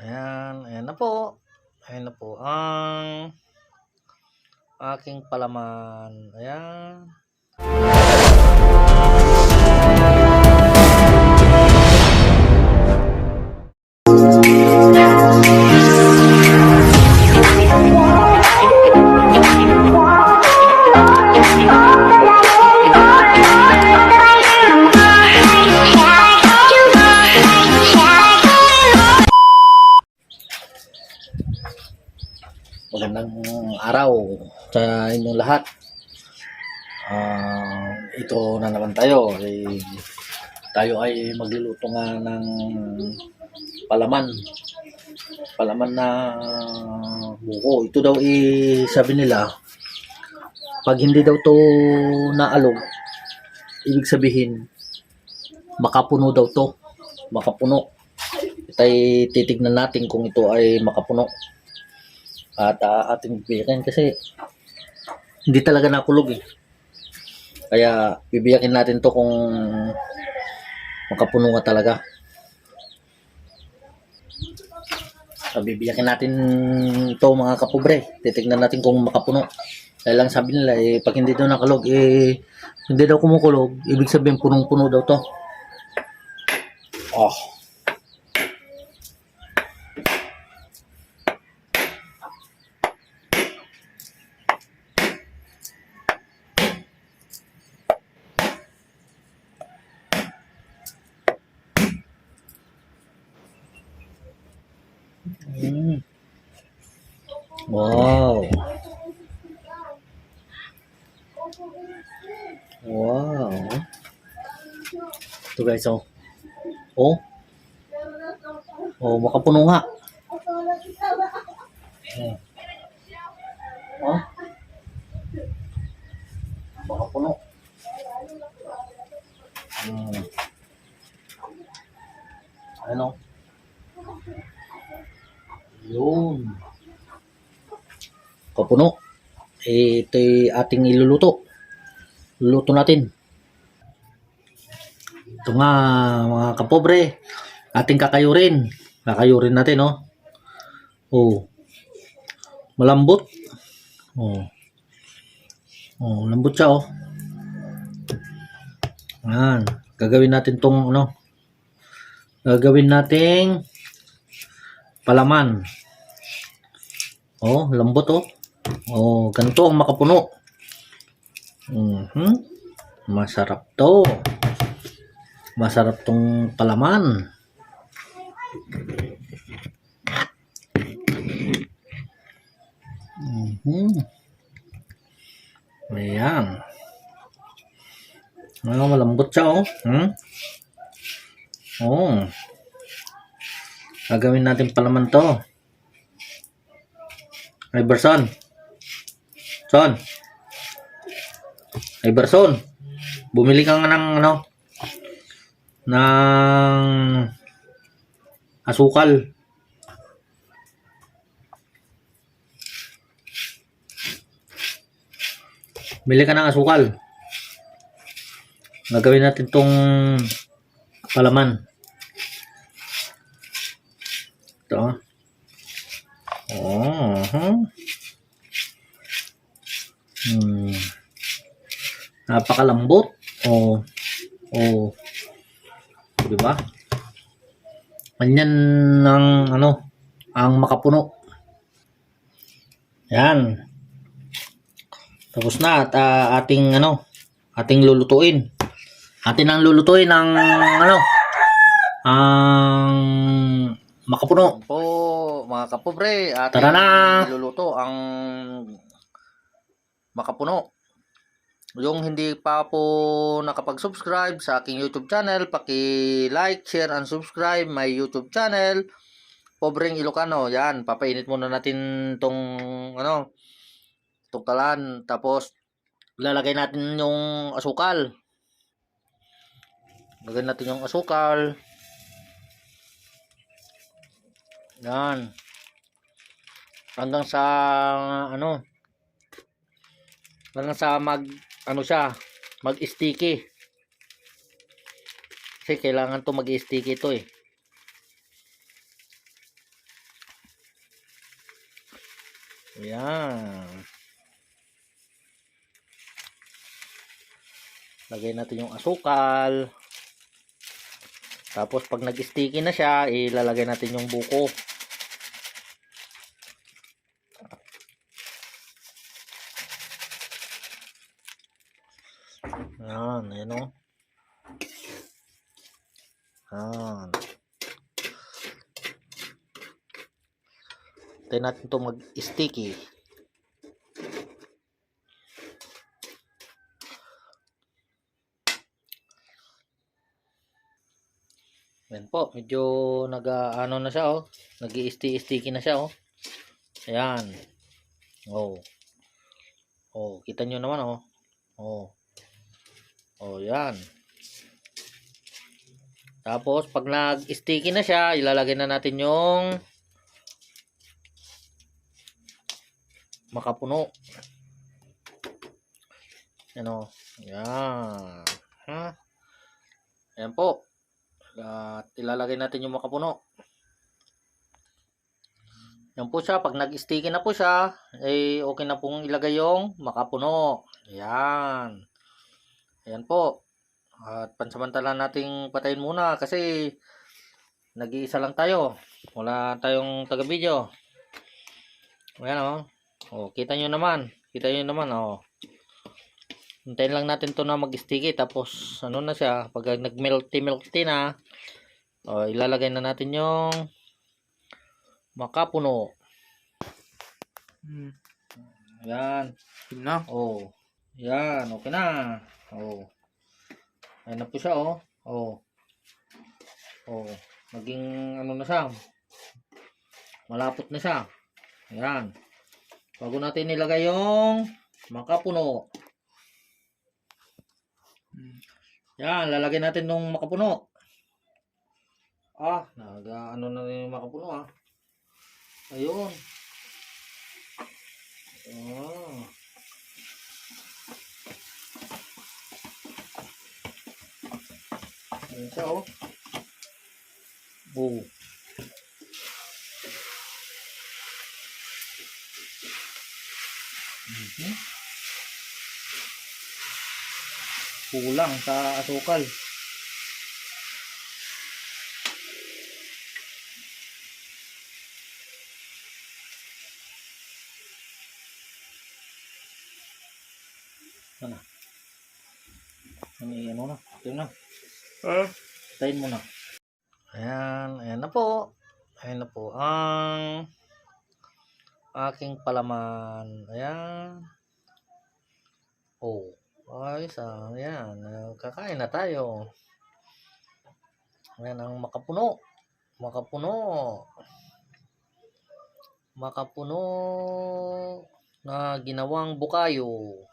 Ayan, ayan na po. Ayan na po ang aking palaman. Ayan. Magandang araw sa inyong lahat. Ito na naman tayo. Tayo ay magluluto nga ng palaman. Palaman na buko. Ito daw sabi nila, pag hindi daw to naalog, ibig sabihin, makapuno daw to. Makapuno. Itay titignan natin kung ito ay makapuno. At ating bibiyakin kasi hindi talaga nakulog eh. Kaya bibiyakin natin to kung makapuno nga talaga. So, bibiyakin natin to mga kapobre. Titignan natin kung makapuno. Kaya lang sabi nila pag hindi daw nakulog hindi daw kumukulog, ibig sabihin punong-puno daw to. Oh. Wow. Wow. Ito guys, oh. Oh. Oh, makapuno nga. Oh. Makapuno. Ano? Yun. Kapuno. Ito'y ating iluluto. Luluto natin. Ito nga mga kapobre. Ating kakayurin. Kakayurin natin, oh. Oh. Malambot. Oh. Oh, lambot siya, oh. Ayan. Gagawin natin tong, gagawin nating palaman. Oh, lambot, oh. Oh, ganito ang makapuno. Masarap to. Masarap tong palaman. Ayan. Malambot siya, oh. Oh. Gagawin natin palaman to. Iverson. Son. Iverson. Bumili ka nga ng ng asukal. Bili ka ng asukal. Gagawin natin tong palaman. Ito. Napakalambot. Oh. Di ba? Ganyan ang makapuno. Yan. Tapos na at ating lulutuin. Atin ang lulutuin ang ang makapuno. Po mga kapobre, ating luluto ang makapuno. Yung hindi pa po nakapag-subscribe sa aking YouTube channel, paki-like, share, and subscribe my YouTube channel, Pobreng Ilocano. Yan, papainit muna natin tong kalan, tapos lalagay natin yung asukal. Lagyan natin yung asukal. Yan. Hanggang sa mag-sticky. Kasi kailangan to mag-sticky ito eh. Ayan. Lagay natin yung asukal. Tapos pag nag-sticky na siya, ilalagay natin yung buko. Ayan, ayan o. Ayan. Tayo natin ito mag-sticky. Ayan po, medyo nag-ano na siya oh. Nag-i-sticky na siya oh. Ayan. Oh. Oh, kita nyo naman oh. Oh. Oh, yan. Tapos pag nag-sticky na siya, ilalagay na natin yung makapuno. Yan o. Yan. Ha? Ayan po. At ilalagay natin yung makapuno. Yan po siya. Pag nag-sticky na po siya, eh okay na pong ilagay yung makapuno. Ayan. Ayan po. At pansamantala nating patayin muna kasi nag-iisa lang tayo. Wala tayong taga-video. Ayan o. Oh, kita nyo naman. Kita nyo naman oh. Hintayin lang natin to na mag-sticky tapos ano na siya. Pag nag-melty na, oh, ilalagay na natin yung makapuno. Ayan. Na. Oh. Ayan. Okay na. Oh. Ayan na po siya oh. Oh. Oh. Naging ano na siya. Malapot na siya. Ayan. Bago natin nilagay yung makapuno. Yan, lalagay natin nung makapuno. Ah, ano na yung makapuno ah. Ayun. Ah. Ayun siya oh. Oh. Kulang sa asukal. Ano? Ano na? Ito na. Tayin mo na. Ayan, ayan na po. Ayan na po ang aking palaman. Ayan. Oh. Ayos ah. Ayan. Kakain na tayo. Ayan ang makapuno. Makapuno. Makapuno na ginawang bukayo.